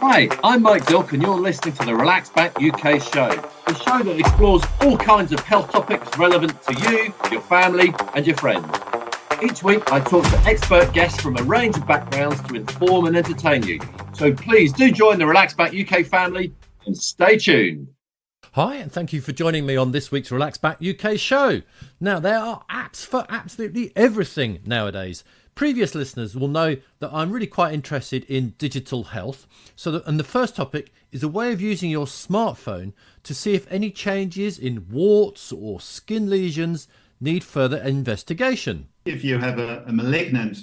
Hi, I'm Mike Dilk and you're listening to the Relax Back UK show, the show that explores all kinds of health topics relevant to you, your family and your friends. Each week I talk to expert guests from a range of backgrounds to inform and entertain you. So please do join the Relax Back UK family and stay tuned. Hi, and thank you for joining me on this week's Relax Back UK show. Now, there are apps for absolutely everything nowadays. Previous listeners will know that I'm really quite interested in digital health. And the first topic is a way of using your smartphone to see if any changes in warts or skin lesions need further investigation. If you have a malignant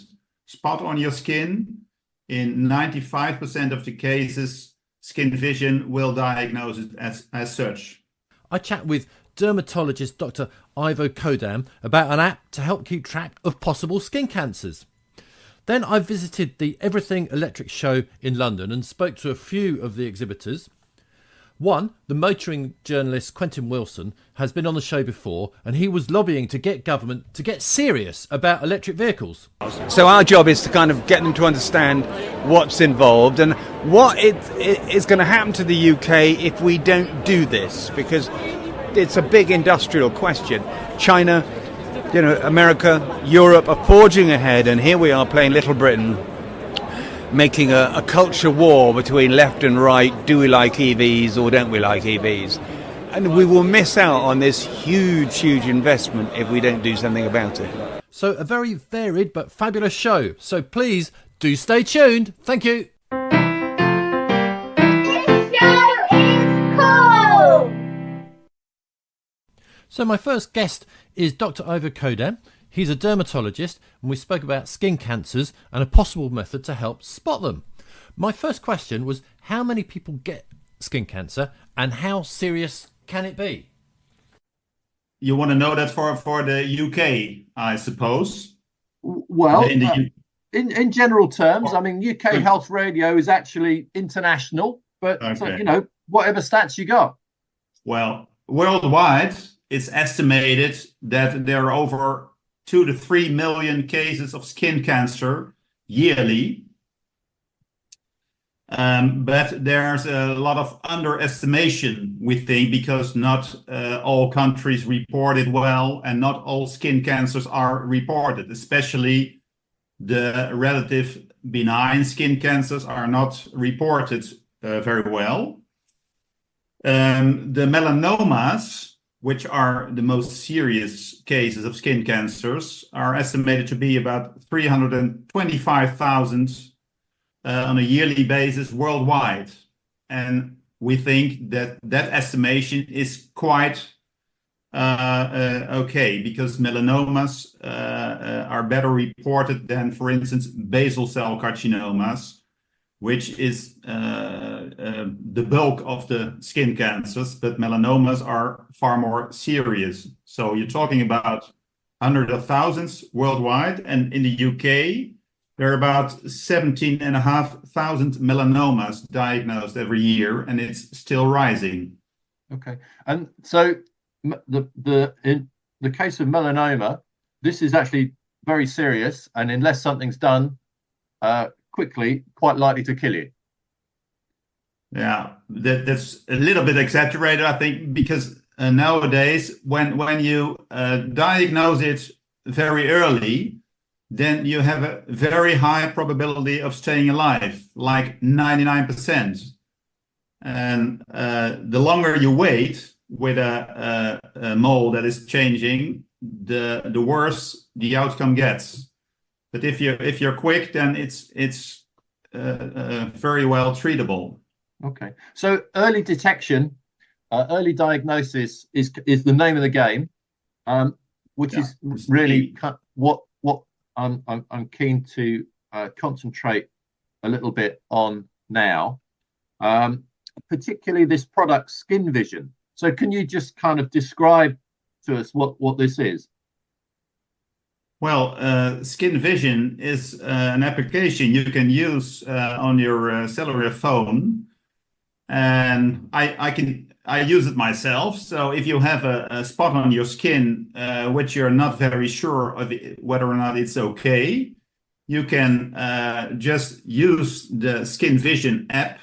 spot on your skin, in 95% of the cases, Skin Vision will diagnose it as such. I chat with dermatologist Dr. Ivo Kodam about an app to help keep track of possible skin cancers. Then I visited the Everything Electric show in London and spoke to a few of the exhibitors. One, the motoring journalist Quentin Wilson, has been on the show before, and he was lobbying to get government to get serious about electric vehicles. So our job is to kind of get them to understand what's involved and what is going to happen to the UK if we don't do this, because it's a big industrial question. China, America, Europe are forging ahead, and here we are playing Little Britain, making a culture war between left and right. Do we like EVs or don't we like EVs? And we will miss out on this huge investment if we don't do something about it. So a very varied but fabulous show. So please do stay tuned. Thank you. This show is cool! So my first guest is Dr. Ivo Kodam. He's a dermatologist, and we spoke about skin cancers and a possible method to help spot them. My first question was, how many people get skin cancer and how serious can it be? You want to know that for the UK, I suppose? Well, in general terms, I mean, UK Health Radio is actually international, but okay. Whatever stats you got. Well, worldwide, it's estimated that there are over 2 to 3 million cases of skin cancer yearly. But there's a lot of underestimation, we think, because not all countries report it well, and not all skin cancers are reported, especially the relative benign skin cancers are not reported very well. The melanomas, which are the most serious cases of skin cancers, are estimated to be about 325,000 on a yearly basis worldwide. And we think that estimation is quite okay, because melanomas are better reported than, for instance, basal cell carcinomas, which is the bulk of the skin cancers, but melanomas are far more serious. So you're talking about hundreds of thousands worldwide, and in the UK, there are about 17,500 melanomas diagnosed every year, and it's still rising. Okay, and so in the case of melanoma, this is actually very serious, and unless something's done quickly, quite likely to kill you. Yeah, that's a little bit exaggerated, I think, because nowadays, when you diagnose it very early, then you have a very high probability of staying alive, like 99%. And the longer you wait with a mole that is changing, the worse the outcome gets. But if you're quick, then it's very well treatable. Okay, so early detection, early diagnosis is the name of the game, which is really what I'm keen to concentrate a little bit on now, particularly this product, Skin Vision. So can you just kind of describe to us what this is? Well, Skin Vision is an application you can use on your cellular phone, and I use it myself. So if you have a spot on your skin which you're not very sure of whether or not it's okay, you can just use the Skin Vision app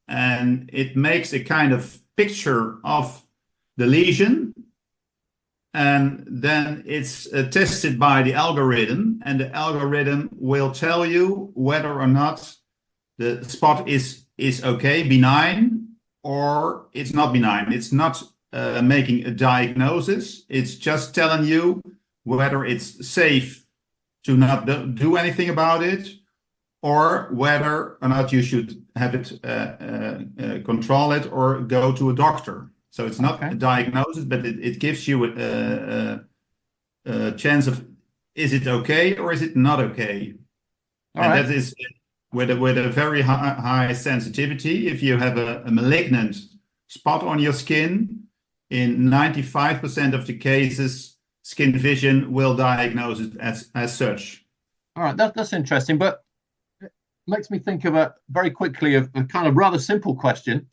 and it makes a kind of picture of the lesion, and then it's tested by the algorithm, and the algorithm will tell you whether or not the spot is okay, benign, or it's not benign. It's not making a diagnosis. It's just telling you whether it's safe to not do anything about it, or whether or not you should have it control it or go to a doctor. So it's not a diagnosis, but it gives you a chance of, is it okay or is it not okay? That is with a very high sensitivity. If you have a malignant spot on your skin, in 95% of the cases, skin vision will diagnose it as such. All right, that's interesting, but it makes me think of a kind of rather simple question.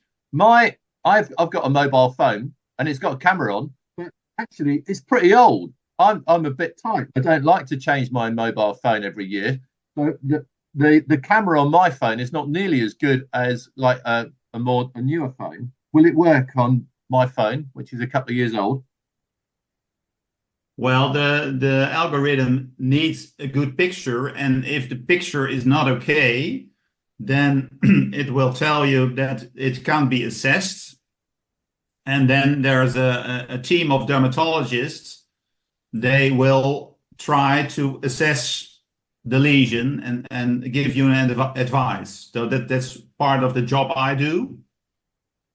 I've got a mobile phone and it's got a camera on, but actually it's pretty old. I'm a bit tight. I don't like to change my mobile phone every year. So the camera on my phone is not nearly as good as like a newer phone. Will it work on my phone, which is a couple of years old? Well, the algorithm needs a good picture, and if the picture is not okay, then it will tell you that it can't be assessed. And then there's a team of dermatologists. They will try to assess the lesion and give you an advice. So that's part of the job I do.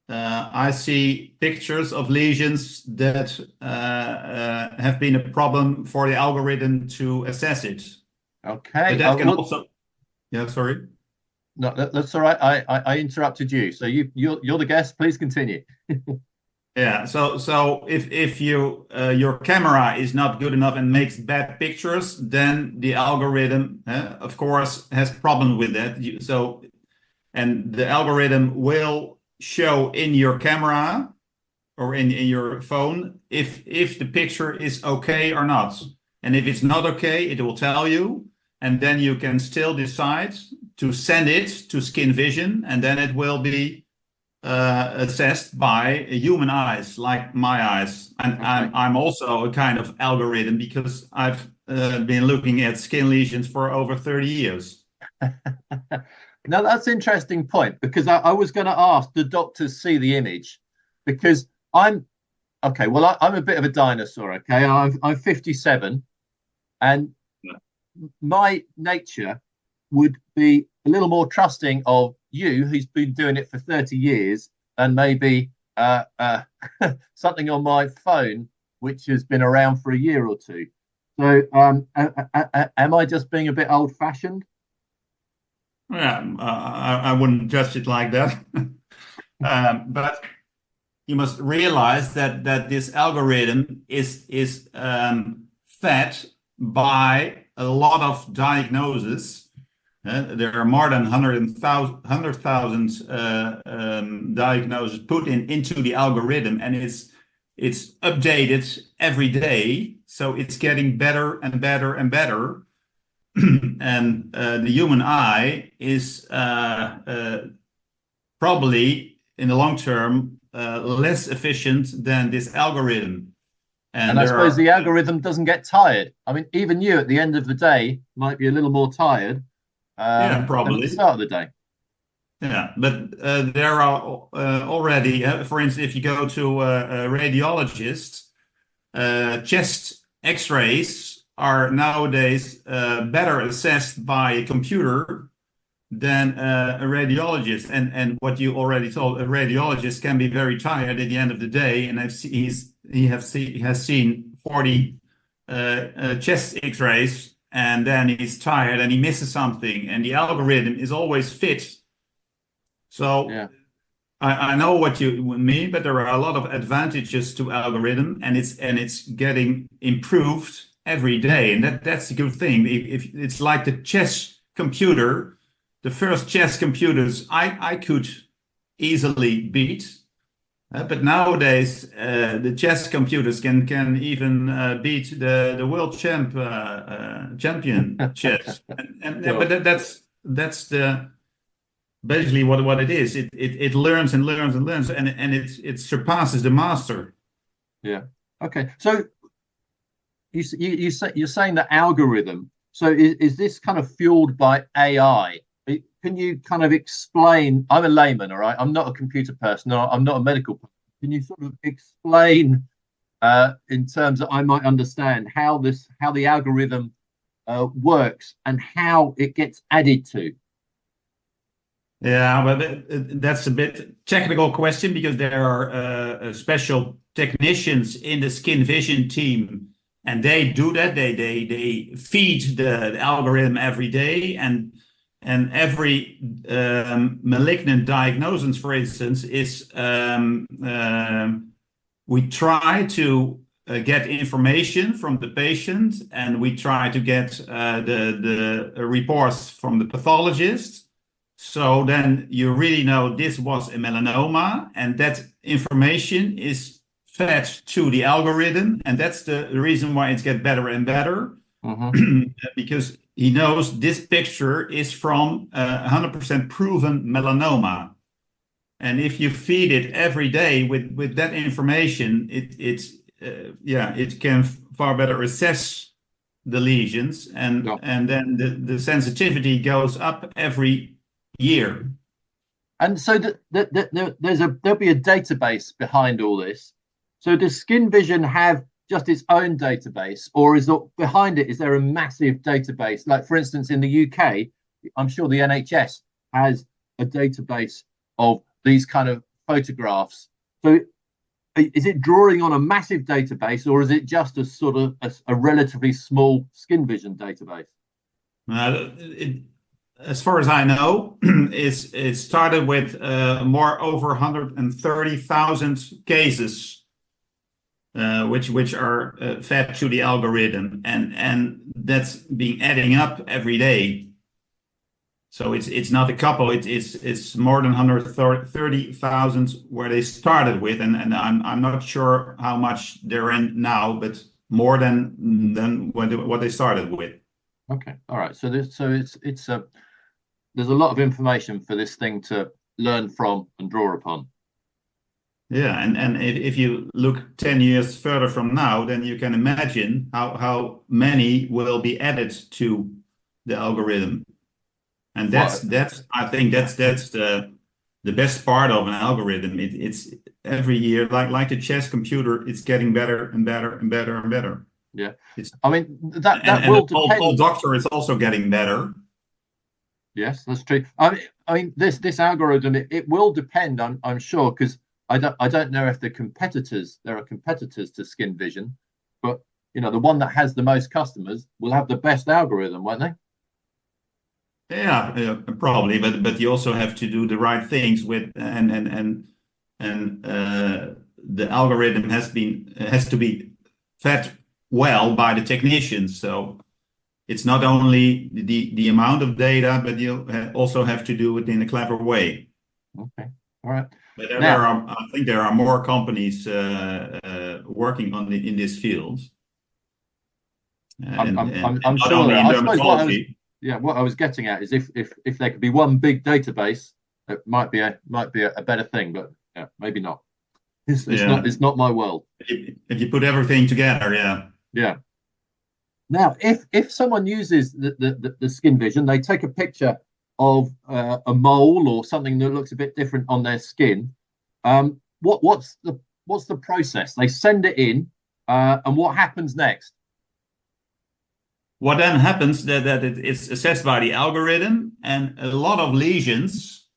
I see pictures of lesions that have been a problem for the algorithm to assess it. Okay. But that can also... Yeah, sorry. No, that's all right. I interrupted you. So you're the guest. Please continue. Yeah. So if your camera is not good enough and makes bad pictures, then the algorithm, of course, has problem with that. And the algorithm will show in your camera or in your phone if the picture is okay or not. And if it's not okay, it will tell you, and then you can still decide to send it to skin vision, and then it will be assessed by human eyes, like my eyes. And I'm also a kind of algorithm because I've been looking at skin lesions for over 30 years. Now that's an interesting point, because I was going to ask, the doctors see the image? Because I'm a bit of a dinosaur. Okay, I'm 57, and my nature would be a little more trusting of you, who's been doing it for 30 years, and maybe something on my phone which has been around for a year or two. So am I just being a bit old-fashioned? Yeah, I wouldn't judge it like that. But you must realize that this algorithm is fed by a lot of diagnoses. There are more than 100,000 diagnoses put into the algorithm, and it's updated every day. So it's getting better and better and better. And the human eye is probably in the long term less efficient than this algorithm. And I suppose the algorithm doesn't get tired. I mean, even you at the end of the day might be a little more tired probably than at the start of the day. Yeah, but there are already, for instance, if you go to a radiologist, chest X-rays are nowadays better assessed by a computer than a radiologist. And what you already told, a radiologist can be very tired at the end of the day, and he has seen 40 chest X-rays, and then he's tired and he misses something, and the algorithm is always fit. So yeah. I know what you mean, but there are a lot of advantages to algorithm, and it's getting improved every day, and that's a good thing. If it's like the chess computer, the first chess computers I could easily beat, but nowadays the chess computers can even beat the world champion chess, but that's basically what it is. It learns and learns and learns, and it surpasses the master. Yeah. Okay. So you're saying the algorithm. So is this kind of fueled by AI? Can you kind of explain? I'm a layman, all right. I'm not a computer person. I'm not a medical person. Can you sort of explain in terms that I might understand how the algorithm works and how it gets added to? Yeah, but that's a bit technical question because there are special technicians in the skin vision team, and they do that. They feed the algorithm every day, and every malignant diagnosis, for instance, is we try to get information from the patient, and we try to get the reports from the pathologist. So then you really know this was a melanoma, and that information is fed to the algorithm, and that's the reason why it gets better and better. Because he knows this picture is from 100% proven melanoma. And if you feed it every day with that information, it can far better assess the lesions, and then the sensitivity goes up every year. And so there'll be a database behind all this. So does Skin Vision have just its own database, or is behind it, is there a massive database? Like, for instance, in the UK, I'm sure the NHS has a database of these kind of photographs. So is it drawing on a massive database, or is it just a sort of a relatively small Skin Vision database? As far as I know, it started with more over 130,000 cases, which are fed to the algorithm, and that's being adding up every day. So it's not a couple; it's more than 130,000 where they started with, and I'm not sure how much they're in now, but more than what they started with. Okay, all right. So there's a lot of information for this thing to learn from and draw upon. Yeah, and if you look 10 years further from now, then you can imagine how many will be added to the algorithm. And that's I think that's the best part of an algorithm. It's every year, like the chess computer, it's getting better and better and better and better. Yeah, it's, I mean that and will the depend. whole doctor is also getting better. Yes, that's true. I mean this algorithm, it will depend. I'm sure, because I don't know if there are competitors to Skin Vision, but the one that has the most customers will have the best algorithm, won't they? Yeah, probably, but you also have to do the right things with, and the algorithm has to be fed well by the technicians. So it's not only the amount of data, but you also have to do it in a clever way. Okay, all right. But I think there are more companies working in this field. I'm not sure only in I suppose dermatology. what I was getting at is if there could be one big database, it might be a better thing, but yeah, maybe not. It's not my world. If you put everything together, yeah. Yeah. Now, if someone uses the Skin Vision, they take a picture of a mole or something that looks a bit different on their skin. What's the process? They send it in, and what happens next? What then happens that it's assessed by the algorithm, and a lot of lesions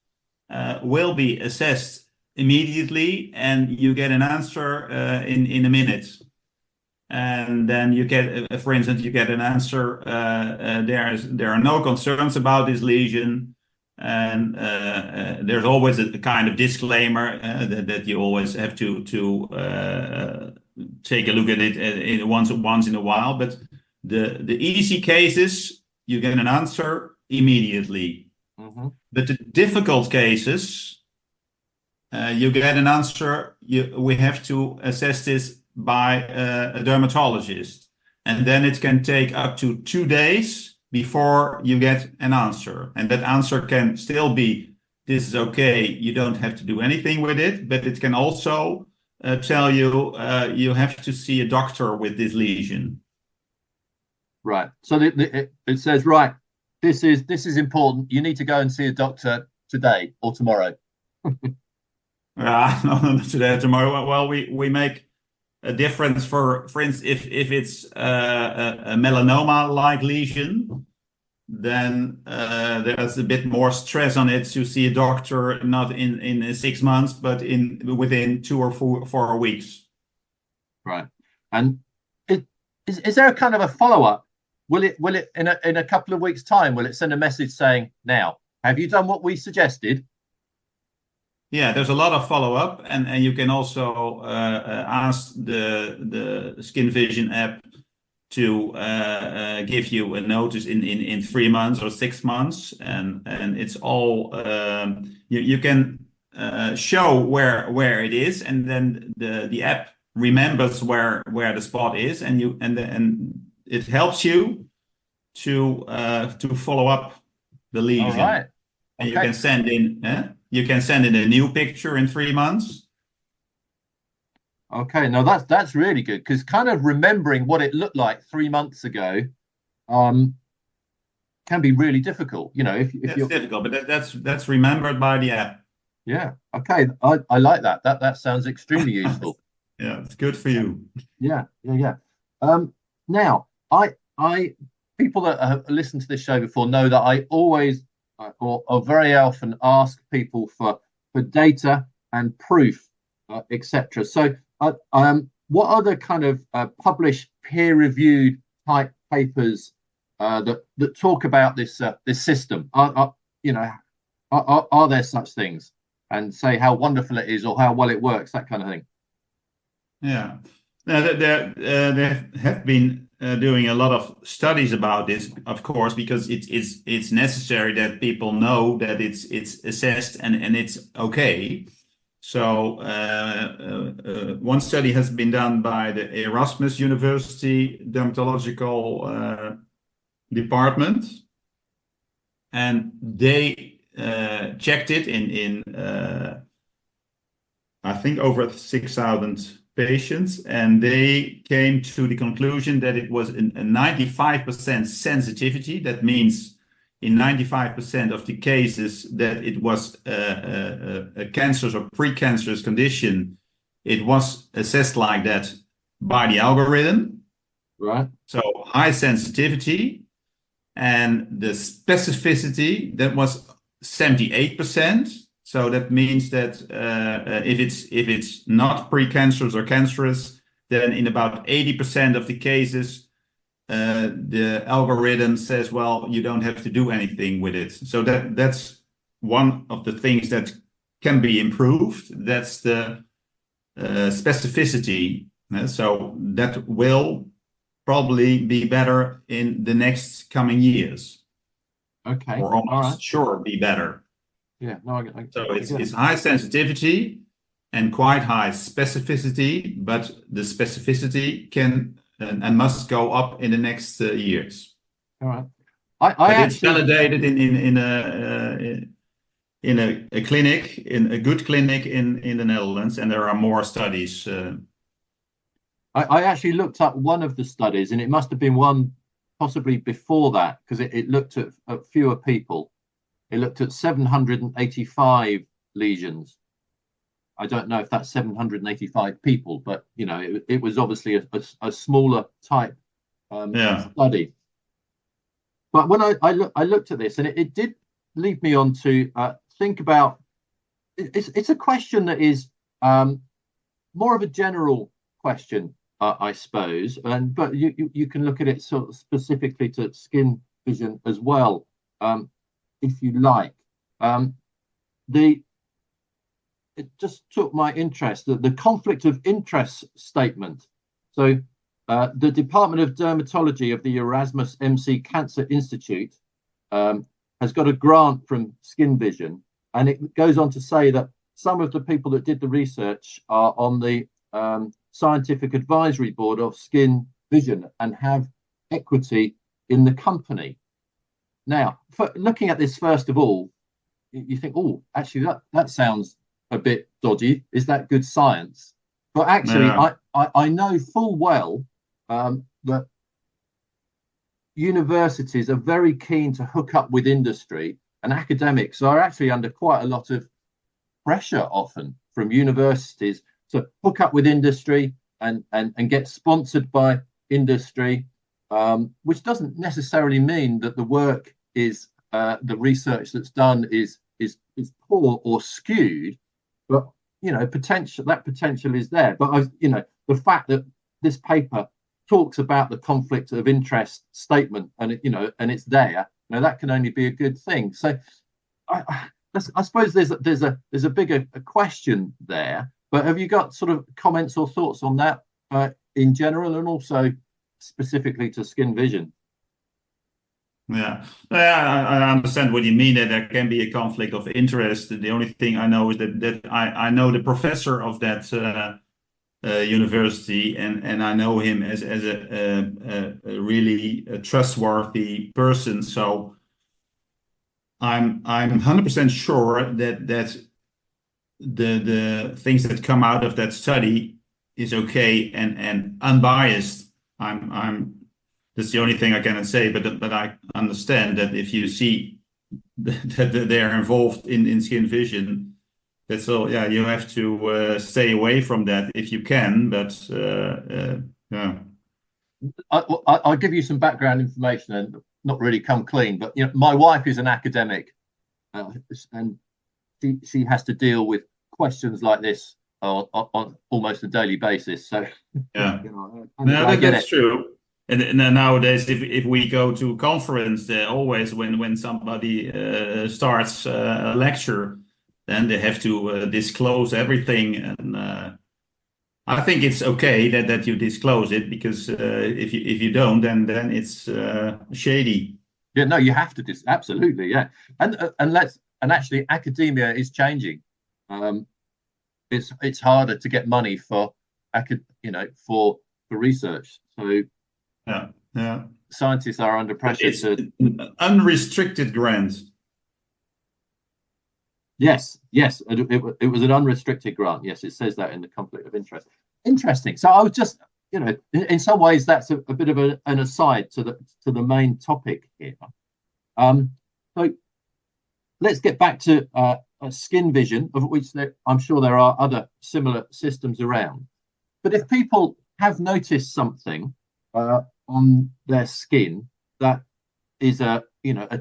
will be assessed immediately, and you get an answer in a minute. And then you get, for instance, you get an answer. There are no concerns about this lesion, and there's always a kind of disclaimer that you always have to take a look at it once in a while. But the easy cases, you get an answer immediately. Mm-hmm. But the difficult cases, you get an answer. We have to assess this by a dermatologist, and then it can take up to 2 days before you get an answer, and that answer can still be this is okay. You don't have to do anything with it, but it can also tell you you have to see a doctor with this lesion. Right. So it says, right, this is important. You need to go and see a doctor today or tomorrow. No, not today, tomorrow. Well, we make a difference for instance, if it's a melanoma-like lesion, then there's a bit more stress on it to see a doctor, not in 6 months, but within 2 or 4 weeks. Right. And is there a kind of a follow-up? Will it in a couple of weeks' time, will it send a message saying, now, have you done what we suggested? Yeah, there's a lot of follow-up, and you can also ask the Skin Vision app to give you a notice in 3 months or 6 months, and it's all you can show where it is, and then the app remembers where the spot is, and it helps you to follow up the lesion. All right. And Okay. you can send in a new picture in 3 months. Okay, no, that's really good, because kind of remembering what it looked like 3 months ago can be really difficult. You know, if That's you're difficult, but that's remembered by the app. yeah. Okay, I like that. That sounds extremely useful. Yeah, it's good for you. Yeah. Now, I people that have listened to this show before know that I always or very often ask people for data and proof, etc. So, what other kind of published peer-reviewed type papers that talk about this system? Are there such things, and say how wonderful it is or how well it works, that kind of thing? Yeah. Now, there have been doing a lot of studies about this, of course, because it's necessary that people know that it's assessed and it's okay. So one study has been done by the Erasmus University Dermatological Department, and they checked it in I think over 6,000 patients, and they came to the conclusion that it was a 95% sensitivity. That means in 95% of the cases that it was a cancerous or precancerous condition, it was assessed like that by the algorithm. Right. So high sensitivity, and the specificity, that was 78%. So that means that if it's not precancerous or cancerous, then in about 80% of the cases, the algorithm says, well, you don't have to do anything with it. So that's one of the things that can be improved. That's the specificity. So that will probably be better in the next coming years. Okay. Or almost All right. sure be better. Yeah. No. So it's high sensitivity and quite high specificity, but the specificity can and must go up in the next years. All right. It's validated in a clinic, in a good clinic in the Netherlands, and there are more studies. I actually looked up one of the studies, and it must have been one possibly before that, because it looked at fewer people. It looked at 785 lesions. I don't know if that's 785 people, but you know, it was obviously a smaller type study. But when I looked at this, and it did lead me on to think about it's a question that is more of a general question, I suppose, but you can look at it sort of specifically to skin vision as well, if you like. It just took my interest, the conflict of interest statement. So the Department of Dermatology of the Erasmus MC Cancer Institute has got a grant from Skin Vision, and it goes on to say that some of the people that did the research are on the scientific advisory board of Skin Vision and have equity in the company. Now, looking at this, first of all, you think, oh, actually that sounds a bit dodgy. Is that good science? But actually, Yeah. I know full well that universities are very keen to hook up with industry, and academics are actually under quite a lot of pressure often from universities to hook up with industry and get sponsored by industry, which doesn't necessarily mean that the work is the research that's done is poor or skewed, but potential is there. But the fact that this paper talks about the conflict of interest statement and it's there, that can only be a good thing. So I suppose there's a bigger question there. But have you got sort of comments or thoughts on that in general, and also specifically to skin vision? Yeah, I understand what you mean, that there can be a conflict of interest. The only thing I know is that I know the professor of that university, and I know him as a really trustworthy person. So I'm 100% sure that the things that come out of that study is okay and unbiased. That's the only thing I can say, but I understand that if you see that they are involved in skin vision, that's all. Yeah, you have to stay away from that if you can. But yeah, I'll give you some background information and not really come clean. But my wife is an academic, and she has to deal with questions like this on almost a daily basis. So yeah, that's true. And nowadays, if we go to a conference, always when somebody starts a lecture, then they have to disclose everything. And I think it's okay that you disclose it, because if you don't, then it's shady. Yeah, no, you have to absolutely, yeah. And actually, academia is changing. It's harder to get money for research. So yeah, scientists are under pressure. It's an unrestricted grant. Yes, it was an unrestricted grant. Yes, it says that in the conflict of interest. Interesting. So I was just, in some ways, that's a bit of an aside to the main topic here. So let's get back to skin vision, of which I'm sure there are other similar systems around. But if people have noticed something on their skin that is a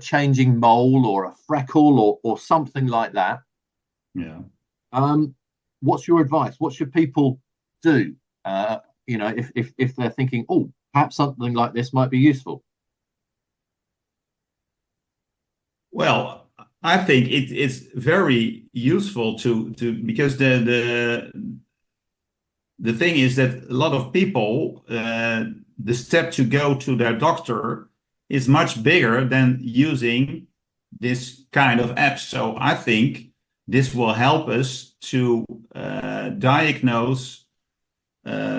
changing mole or a freckle or something like that, yeah, what's your advice? What should people do? If they're thinking, oh, perhaps something like this might be useful. Well, I think it's very useful to because the thing is that a lot of people, the step to go to their doctor is much bigger than using this kind of app. So I think this will help us to diagnose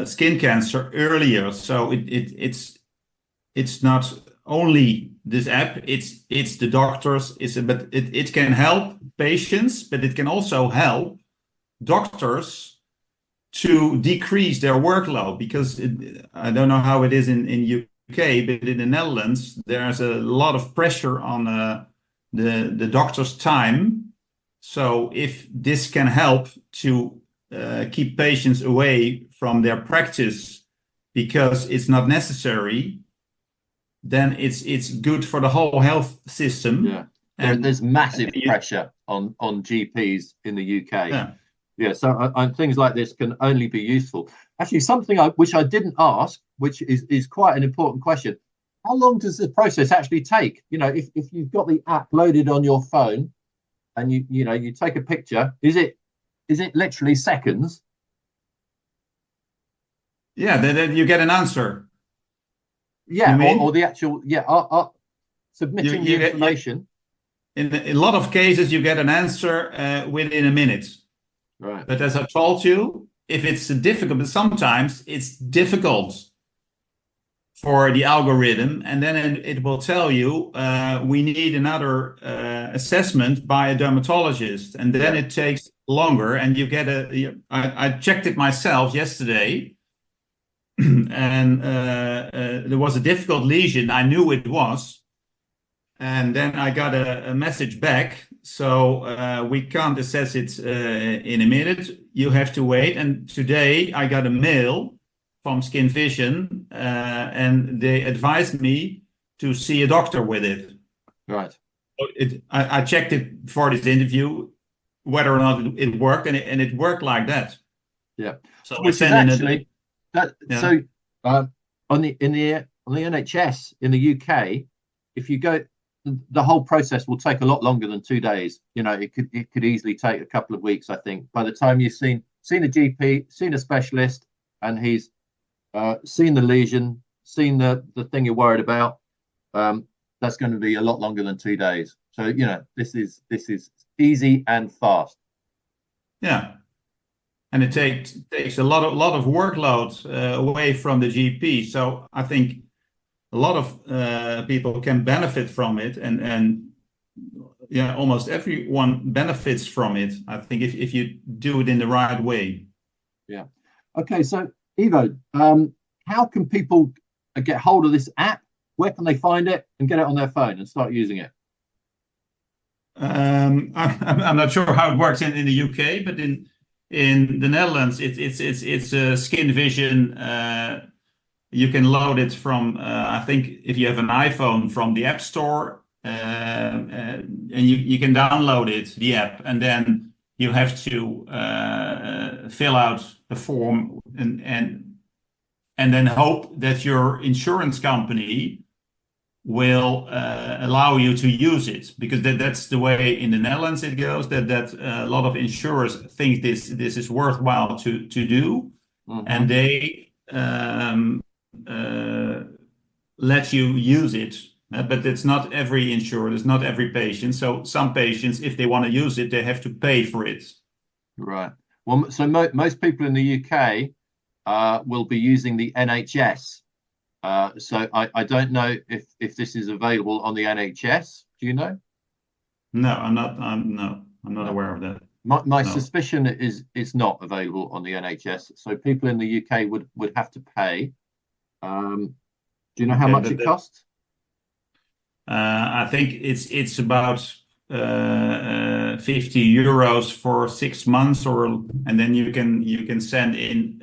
skin cancer earlier. So it's not only this app, it's the doctors, but it can help patients, but it can also help doctors to decrease their workload, because I don't know how it is in UK, but in the Netherlands there's a lot of pressure on the doctor's time. So if this can help to keep patients away from their practice because it's not necessary, then it's good for the whole health system. Yeah, and there's massive pressure on GPs in the UK. Yeah, so things like this can only be useful. Actually, something which I didn't ask, which is quite an important question: how long does the process actually take? If you've got the app loaded on your phone and you take a picture, is it literally seconds? Yeah, then you get an answer. Yeah, or the actual submitting the information. In a lot of cases, you get an answer within a minute. Right. But as I told you, if it's difficult, but sometimes it's difficult for the algorithm, and then it will tell you we need another assessment by a dermatologist, and then it takes longer, and you get I checked it myself yesterday, and there was a difficult lesion. I knew it was, and then I got a message back. So we can't assess it in a minute. You have to wait. And today I got a mail from Skin Vision, and they advised me to see a doctor with it. Right. So I checked it before this interview, whether or not it worked, and it worked like that. Yeah. So Which is actually that. Yeah. So on the NHS in the UK, if you go, the whole process will take a lot longer than 2 days. You know, it could easily take a couple of weeks. I think by the time you've seen a GP, seen a specialist, and he's seen the lesion, seen the thing you're worried about, that's going to be a lot longer than 2 days. So, you know, this is easy and fast. Yeah. And it takes a lot of workload away from the GP. So I think a lot of people can benefit from it, and yeah, almost everyone benefits from it, I think, if you do it in the right way. Yeah. Okay, so Ivo, how can people get hold of this app? Where can they find it and get it on their phone and start using it? I'm not sure how it works in the UK, but in the Netherlands, it's a Skin Vision. You can load it from, I think, if you have an iPhone, from the App Store, and you can download it, the app, and then you have to fill out a form and then hope that your insurance company will allow you to use it, because that's the way in the Netherlands it goes, that a lot of insurers think this is worthwhile to do, and they let you use it. But it's not every insurer, it's not every patient. So some patients, if they want to use it, they have to pay for it. Right. Well, so most people in the UK will be using the NHS. So I don't know if this is available on the NHS. Do you know? No, I'm not aware of that. My suspicion is it's not available on the NHS. So people in the UK would have to pay. Do you know how much it costs? I think it's about 50 euros for 6 months, and then you can send in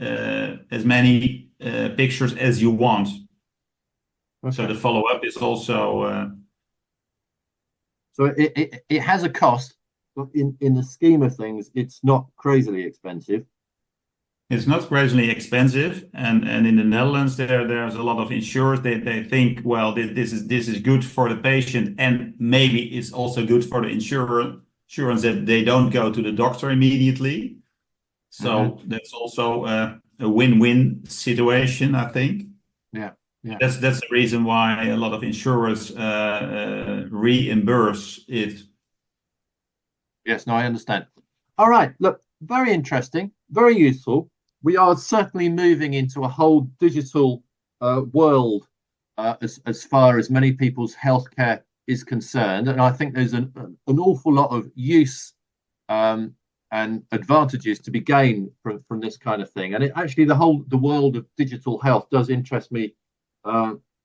as many pictures as you want. Okay. So the follow-up is also. So it has a cost, but in the scheme of things, it's not crazily expensive. It's not crazily expensive, and in the Netherlands there's a lot of insurers. They think, well, this is good for the patient, and maybe it's also good for the insurance that they don't go to the doctor immediately. So that's also a win-win situation, I think. Yeah. That's the reason why a lot of insurers reimburse it. Yes, no, I understand. All right, look, very interesting, very useful. We are certainly moving into a whole digital world as far as many people's healthcare is concerned, and I think there's an awful lot of use and advantages to be gained from this kind of thing. And it actually, the world of digital health does interest me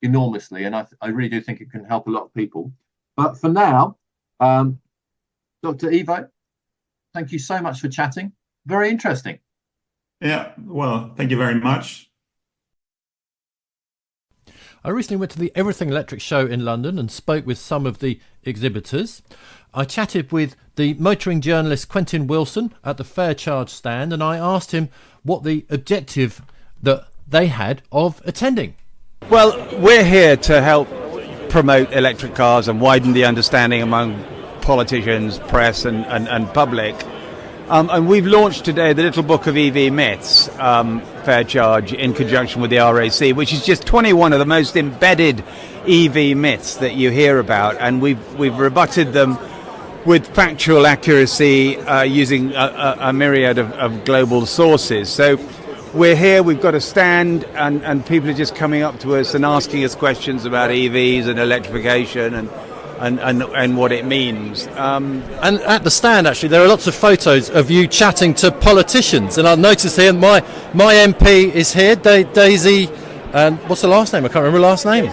enormously, and I really do think it can help a lot of people. But for now, Dr. Ivo, thank you so much for chatting. Very interesting. Yeah, well, thank you very much. I recently went to the Everything Electric show in London and spoke with some of the exhibitors. I chatted with the motoring journalist Quentin Wilson at the Faircharge stand, and I asked him what the objective that they had of attending. Well, we're here to help promote electric cars and widen the understanding among politicians, press and public. And we've launched today the Little Book of EV Myths, Faircharge, in conjunction with the RAC, which is just 21 of the most embedded EV myths that you hear about. And we've rebutted them with factual accuracy using a myriad of global sources. So we're here, we've got a stand, and people are just coming up to us and asking us questions about EVs and electrification and what it means. And at the stand, actually, there are lots of photos of you chatting to politicians. And I've noticed here, my MP is here, Daisy, and what's the last name? I can't remember the last name.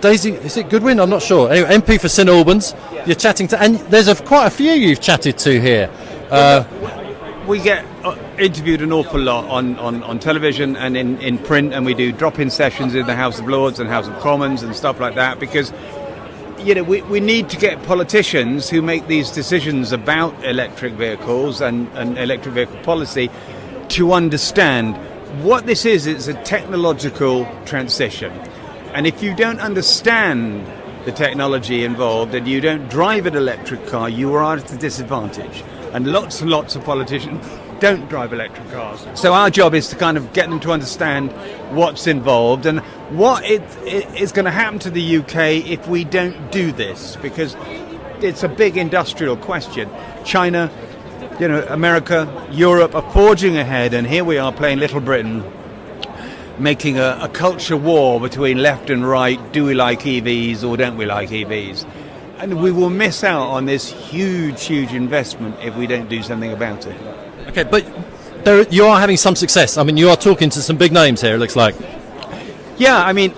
Daisy, is it Goodwin? I'm not sure. Anyway, MP for St Albans. You're chatting to, and there's quite a few you've chatted to here. We get interviewed an awful lot on television and in print, and we do drop-in sessions in the House of Lords and House of Commons and stuff like that, because we need to get politicians who make these decisions about electric vehicles and electric vehicle policy to understand what this is. It's a technological transition, and if you don't understand the technology involved and you don't drive an electric car, you are at a disadvantage. And lots of politicians don't drive electric cars. So our job is to kind of get them to understand what's involved and what is going to happen to the UK if we don't do this, because it's a big industrial question. China, America, Europe are forging ahead, and here we are playing Little Britain, making a culture war between left and right. Do we like EVs or don't we like EVs? And we will miss out on this huge investment if we don't do something about it. Okay, but you are having some success. I mean, you are talking to some big names here, it looks like. Yeah, I mean,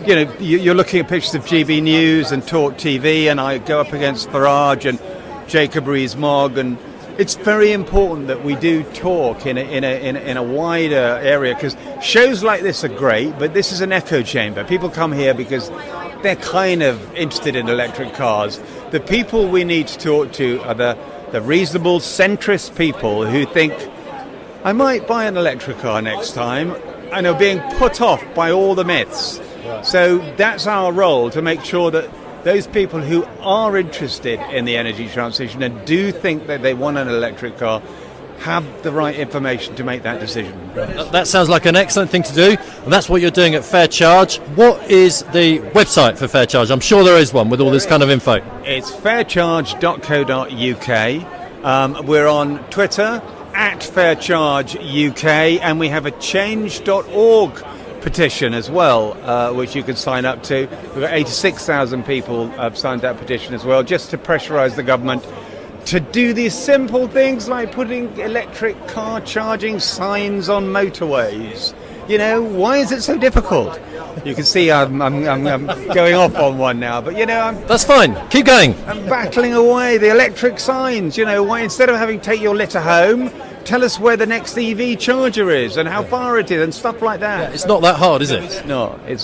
you're looking at pictures of GB News and Talk TV, and I go up against Farage and Jacob Rees-Mogg, and it's very important that we do talk in a wider area, because shows like this are great, but this is an echo chamber. People come here because they're kind of interested in electric cars. The people we need to talk to are the reasonable, centrist people who think, I might buy an electric car next time, and are being put off by all the myths. So that's our role, to make sure that those people who are interested in the energy transition and do think that they want an electric car have the right information to make that decision. That sounds like an excellent thing to do, and that's what you're doing at Fair Charge. What is the website for Fair Charge? I'm sure there is one with all this kind of info. It's faircharge.co.uk. We're on Twitter at fairchargeuk, and we have a change.org petition as well, which you can sign up to. We've got 86,000 people have signed that petition as well, just to pressurise the government to do these simple things like putting electric car charging signs on motorways. Why is it so difficult? You can see I'm going off on one now, but that's fine. Keep going. I'm battling away the electric signs. Why, instead of having take your litter home, tell us where the next EV charger is and how far it is and stuff like that. Yeah, it's not that hard, is it? It's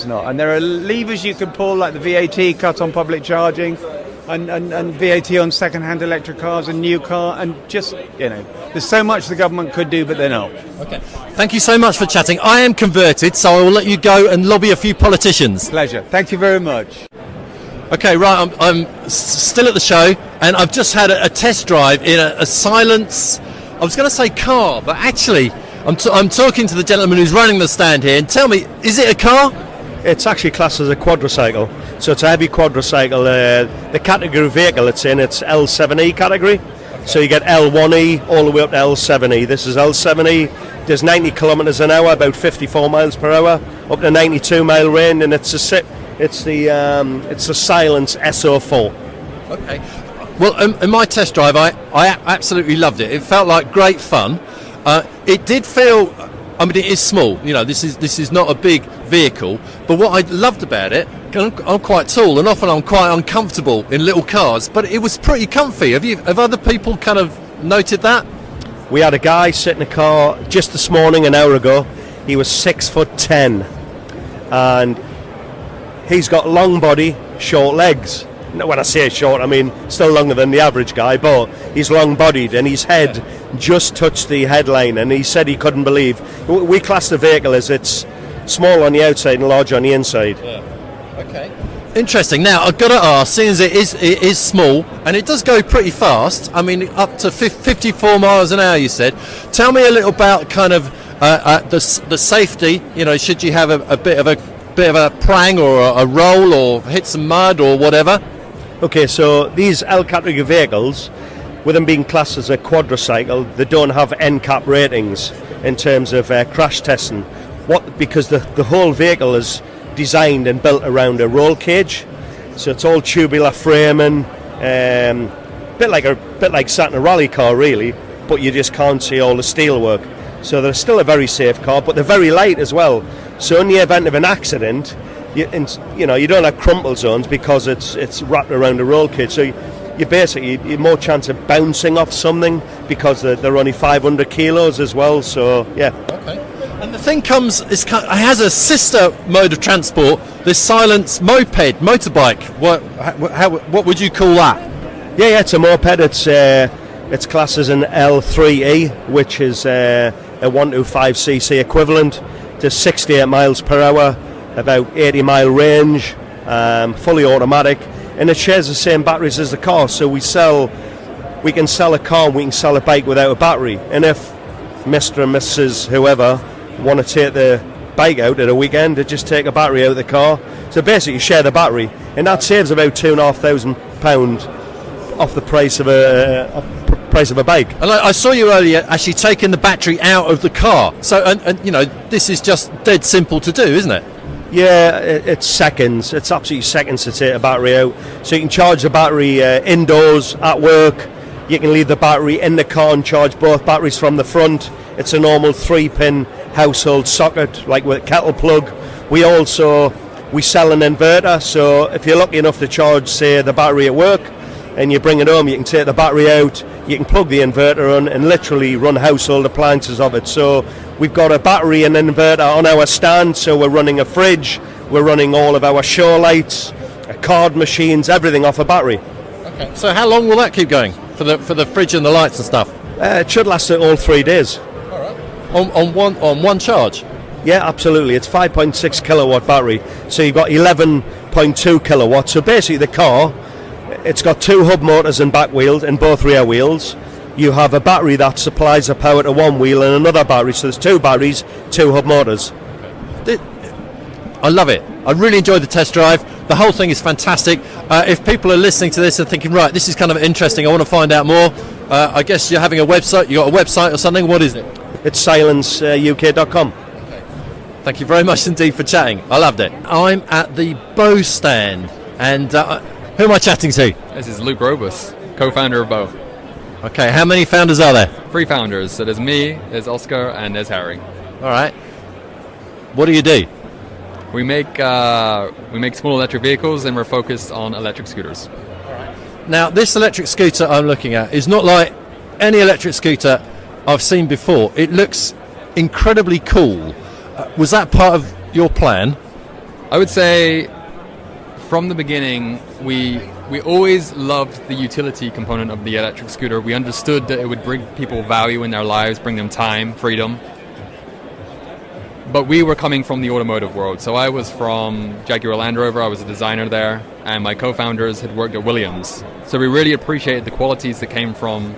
not. And there are levers you can pull, like the VAT cut on public charging, and VAT on second-hand electric cars and new car, and just, there's so much the government could do, but they're not. Okay. Thank you so much for chatting. I am converted, so I will let you go and lobby a few politicians. Pleasure. Thank you very much. Okay, right, I'm still at the show, and I've just had a test drive in a silence, I was going to say car, but actually I'm talking to the gentleman who's running the stand here, and tell me, is it a car? It's actually classed as a quadricycle, so it's a heavy quadricycle. The category of vehicle it's in, it's L7E category, so you get L1E all the way up to L7E. This is L7E, does 90 kilometres an hour, about 54 miles per hour, up to 92 mile range, and it's the Silence SO4. Okay. Well, in my test drive, I absolutely loved it. It felt like great fun. It did feel, I mean, it is small. This is not a big vehicle. But what I loved about it, I'm quite tall, and often I'm quite uncomfortable in little cars. But it was pretty comfy. Have other people kind of noted that? We had a guy sit in a car just this morning, an hour ago. He was 6'10", and he's got long body, short legs. When I say short, I mean still longer than the average guy, but he's long-bodied, and his head just touched the headline, and he said he couldn't believe. We class the vehicle as it's small on the outside and large on the inside. Yeah. Okay. Interesting. Now, I've got to ask, seeing as it is small, and it does go pretty fast, I mean, up to 54 miles an hour, you said. Tell me a little about kind of the safety, should you have a bit of a prang or a roll or hit some mud or whatever? Okay, so these L category vehicles, with them being classed as a quadricycle, they don't have NCAP ratings in terms of crash testing. Because the whole vehicle is designed and built around a roll cage, so it's all tubular framing, bit like sat in a rally car really, but you just can't see all the steel work. So they're still a very safe car, but they're very light as well. So in the event of an accident, you don't have crumple zones because it's wrapped around a roll cage. So you're more chance of bouncing off something because they're only 500 kilos as well. So yeah. Okay. And the thing it has a sister mode of transport, this silence motorbike. What would you call that? Yeah, it's a moped. It's classed as an L3E, which is a 125cc equivalent to 68 miles per hour, about 80 mile range, fully automatic, and it shares the same batteries as the car. So we can sell a car, we can sell a bike without a battery. And if Mr. and Mrs. whoever want to take the bike out at a weekend, they just take a battery out of the car. So basically you share the battery, and that saves about £2,500 off the price of a bike. And I saw you earlier actually taking the battery out of the car. So and this is just dead simple to do, isn't it? Yeah, it's seconds. It's absolutely seconds to take a battery out. So you can charge the battery indoors, at work. You can leave the battery in the car and charge both batteries from the front. It's a normal 3-pin household socket, like with a kettle plug. We sell an inverter, so if you're lucky enough to charge, say, the battery at work, and you bring it home, you can take the battery out, you can plug the inverter on and literally run household appliances of it. So we've got a battery and inverter on our stand, so we're running a fridge, we're running all of our show lights, card machines, everything off a battery. Okay. So how long will that keep going for the fridge and the lights and stuff? It should last all 3 days. All right. On one charge? Yeah, absolutely. It's 5.6 kilowatt battery, so you've got 11.2 kilowatts. So basically the car, it's got 2 hub motors and back wheels and both rear wheels. You have a battery that supplies the power to one wheel and another battery, so there's 2 batteries, 2 hub motors. I love it. I really enjoyed the test drive. The whole thing is fantastic. If people are listening to this and thinking, right, this is kind of interesting, I want to find out more, I guess you're having a website. You got a website or something? What is it? It's silenceuk.com. Thank you very much indeed for chatting. I loved it. I'm at the Bow stand, and who am I chatting to? This is Luke Robus, co-founder of Bow. Okay, how many founders are there? 3 founders. So there's me, there's Oscar, and there's Harry. All right. What do you do? We make small electric vehicles, and we're focused on electric scooters. Now, this electric scooter I'm looking at is not like any electric scooter I've seen before. It looks incredibly cool. Was that part of your plan? I would say from the beginning, we always loved the utility component of the electric scooter. We understood that it would bring people value in their lives, bring them time, freedom. But we were coming from the automotive world. So I was from Jaguar Land Rover, I was a designer there, and my co-founders had worked at Williams. So we really appreciated the qualities that came from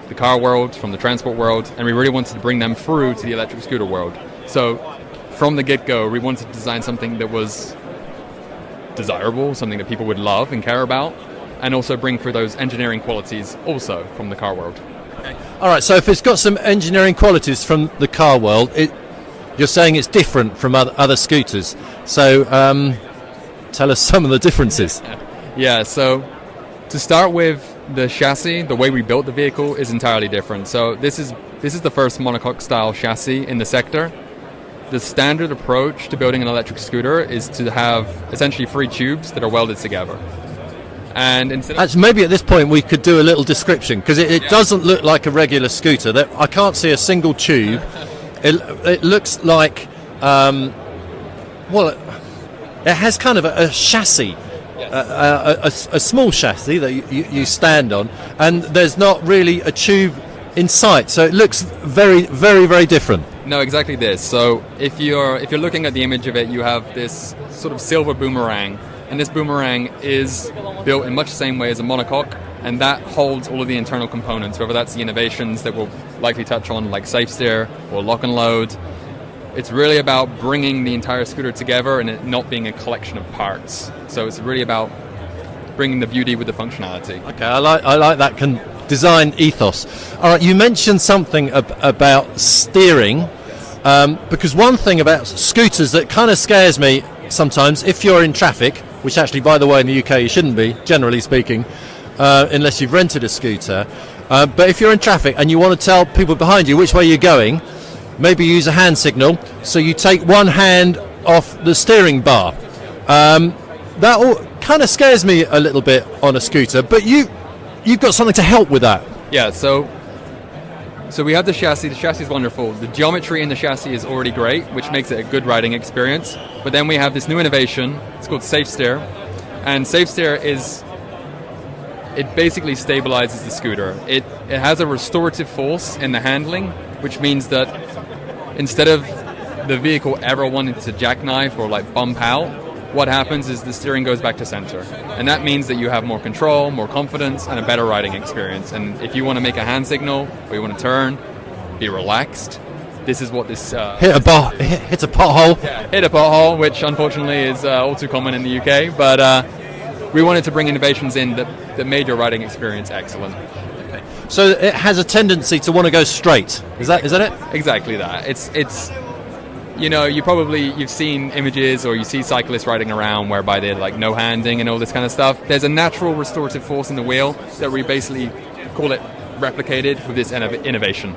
the car world, from the transport world, and we really wanted to bring them through to the electric scooter world. So from the get-go, we wanted to design something that was desirable, something that people would love and care about, and also bring through those engineering qualities also from the car world. Okay. All right, so if it's got some engineering qualities from the car world, you're saying it's different from other scooters. So tell us some of the differences. Yeah, so to start with, the chassis, the way we built the vehicle is entirely different. So this is the first monocoque style chassis in the sector. The standard approach to building an electric scooter is to have essentially 3 tubes that are welded together. And instead Actually, maybe at this point we could do a little description, because it doesn't look like a regular scooter. I can't see a single tube. It looks like, it has kind of a chassis, a small chassis that you stand on, and there's not really a tube in sight, so it looks very, very, very different. No, exactly this. So if you're looking at the image of it, you have this sort of silver boomerang, and this boomerang is built in much the same way as a monocoque, and that holds all of the internal components, whether that's the innovations that we'll likely touch on, like safe steer or lock and load. It's really about bringing the entire scooter together and it not being a collection of parts. So it's really about bringing the beauty with the functionality. Okay, I like that design ethos. All right, you mentioned something about steering, because one thing about scooters that kind of scares me sometimes, if you're in traffic, which actually, by the way, in the UK you shouldn't be, generally speaking, unless you've rented a scooter, but if you're in traffic and you want to tell people behind you which way you're going, maybe use a hand signal, so you take one hand off the steering bar. That all kind of scares me a little bit on a scooter, but you've got something to help with that. Yeah, so we have the chassis. The chassis is wonderful. The geometry in the chassis is already great, which makes it a good riding experience. But then we have this new innovation. It's called Safe Steer. And Safe Steer it basically stabilizes the scooter. It has a restorative force in the handling, which means that instead of the vehicle ever wanting to jackknife or like bump out, what happens is the steering goes back to center. And that means that you have more control, more confidence, and a better riding experience. And if you want to make a hand signal or you want to turn, be relaxed. This is what this... hit a pothole. Yeah, hit a pothole, which unfortunately is all too common in the UK. But we wanted to bring innovations in that made your riding experience excellent. So it has a tendency to want to go straight. Is that it? Exactly that. It's you know, you've seen images or you see cyclists riding around whereby they're like no handing and all this kind of stuff. There's a natural restorative force in the wheel that we basically call it replicated with this innovation.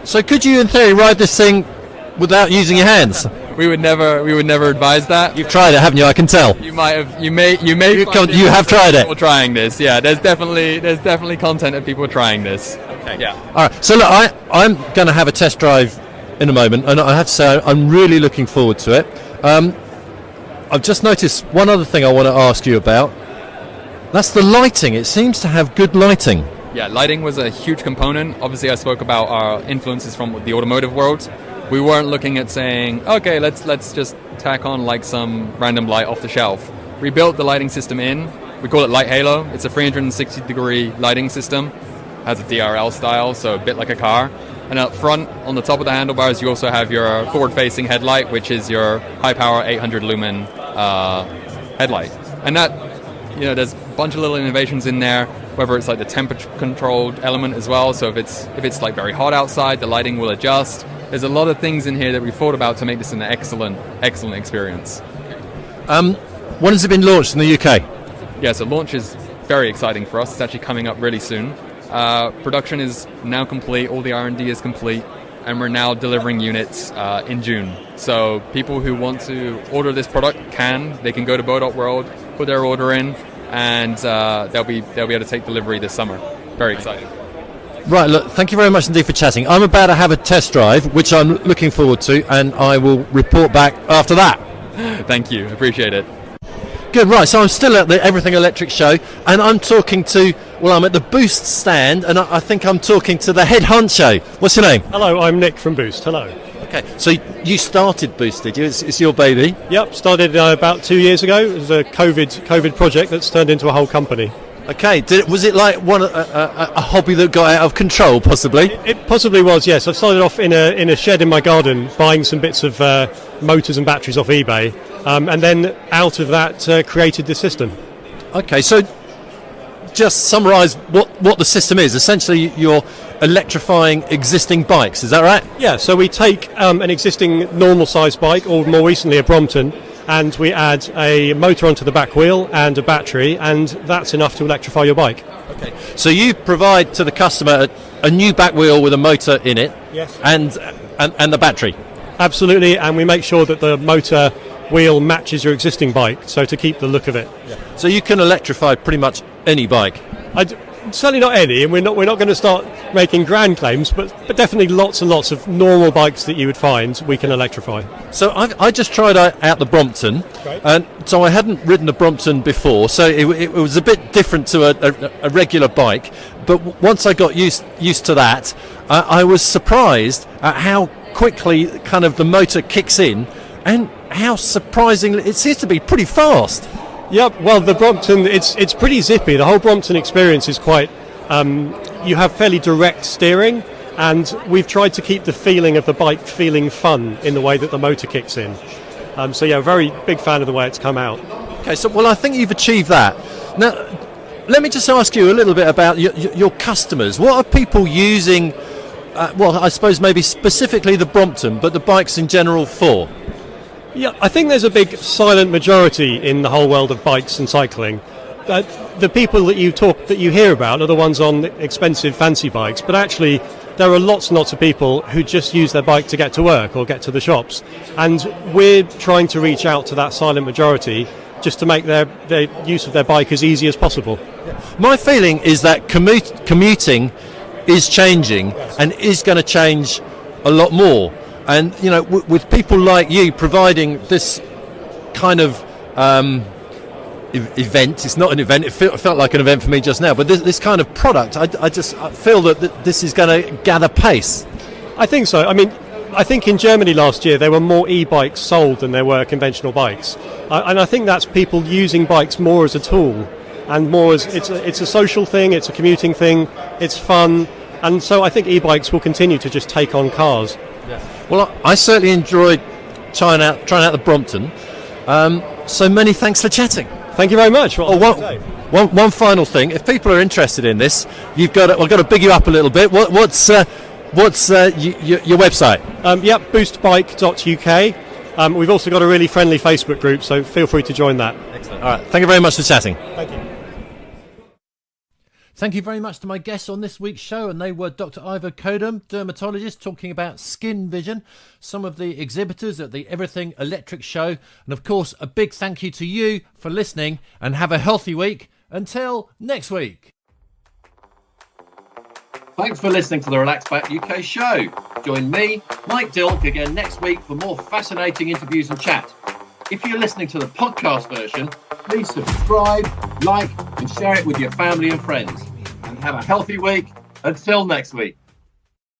So could you in theory ride this thing without using your hands? We would never advise that. You've tried it, haven't you? I can tell. You may you have tried it. People trying this. Yeah, there's definitely content of people trying this. Okay. Yeah. All right. So look, I'm going to have a test drive in a moment, and I have to say I'm really looking forward to it. I've just noticed one other thing I want to ask you about. That's the lighting. It seems to have good lighting. Yeah, lighting was a huge component. Obviously, I spoke about our influences from the automotive world. We weren't looking at saying, okay, let's just tack on like some random light off the shelf. We built the lighting system in. We call it Light Halo. It's a 360-degree lighting system. It has a DRL style, so a bit like a car. And up front, on the top of the handlebars, you also have your forward-facing headlight, which is your high-power 800-lumen headlight. And that, you know, there's a bunch of little innovations in there, whether it's like the temperature-controlled element as well. So if it's like very hot outside, the lighting will adjust. There's a lot of things in here that we thought about to make this an excellent experience. When has it been launched in the UK? Yeah, so launch is very exciting for us. It's actually coming up really soon. Production is now complete. All the R&D is complete, and we're now delivering units in June. So people who want to order this product they can go to Bow.World, put their order in, and they'll be able to take delivery this summer. Very exciting. Right, look, thank you very much indeed for chatting. I'm about to have a test drive, which I'm looking forward to, and I will report back after that. Thank you, appreciate it. Good, right, so I'm still at the Everything Electric show, and I'm talking to, I'm at the Boost stand, and I think I'm talking to the head honcho. What's your name? Hello, I'm Nick from Boost, hello. Okay, so you started Boost, did you? It's your baby? Yep, started about 2 years ago. It was a COVID project that's turned into a whole company. Okay, was it like a hobby that got out of control, possibly? It possibly was, yes. I started off in a shed in my garden, buying some bits of motors and batteries off eBay, and then out of that created the system. Okay, so just summarise what the system is. Essentially, you're electrifying existing bikes, is that right? Yeah, so we take an existing normal-sized bike, or more recently a Brompton, and we add a motor onto the back wheel and a battery, and that's enough to electrify your bike. Okay. So you provide to the customer a new back wheel with a motor in it, yes, and the battery. Absolutely, and we make sure that the motor wheel matches your existing bike, so to keep the look of it. Yeah. So you can electrify pretty much any bike. Certainly not any, and we're not going to start making grand claims, but definitely lots and lots of normal bikes that you would find we can electrify. So I just tried out the Brompton, right, and so I hadn't ridden a Brompton before, so it was a bit different to a regular bike. But once I got used to that, I was surprised at how quickly kind of the motor kicks in, and how surprisingly it seems to be pretty fast. Yep, well, the Brompton, it's pretty zippy. The whole Brompton experience is quite, you have fairly direct steering, and we've tried to keep the feeling of the bike feeling fun in the way that the motor kicks in. So yeah, very big fan of the way it's come out. Okay, so I think you've achieved that. Now, let me just ask you a little bit about your customers. What are people using, well, I suppose maybe specifically the Brompton, but the bikes in general for? Yeah, I think there's a big silent majority in the whole world of bikes and cycling. The people that you hear about are the ones on expensive fancy bikes, but actually there are lots and lots of people who just use their bike to get to work or get to the shops, and we're trying to reach out to that silent majority just to make their use of their bike as easy as possible. My feeling is that commuting is changing and is going to change a lot more. And, you know, with people like you providing this kind of event, it's not an event, it felt like an event for me just now, but this kind of product, I feel that this is going to gather pace. I think so. I mean, I think in Germany last year there were more e-bikes sold than there were conventional bikes. And I think that's people using bikes more as a tool and more as it's a social thing, it's a commuting thing, it's fun. And so I think e-bikes will continue to just take on cars. Yeah. Well, I certainly enjoyed trying out the Brompton. So many thanks for chatting. Thank you very much. One final thing. If people are interested in this, we've got to big you up a little bit. What's your website? boostbike.uk. We've also got a really friendly Facebook group, so feel free to join that. Excellent. All right. Thank you very much for chatting. Thank you. Thank you very much to my guests on this week's show, and they were Dr. Ivo Kodam, dermatologist, talking about skin vision, some of the exhibitors at the Everything Electric show, and of course a big thank you to you for listening, and have a healthy week. Until next week. Thanks for listening to the Relax Back UK show. Join me, Mike Dilk, again next week for more fascinating interviews and chat. If you're listening to the podcast version, please subscribe, like, and share it with your family and friends. And have a healthy week. Until next week.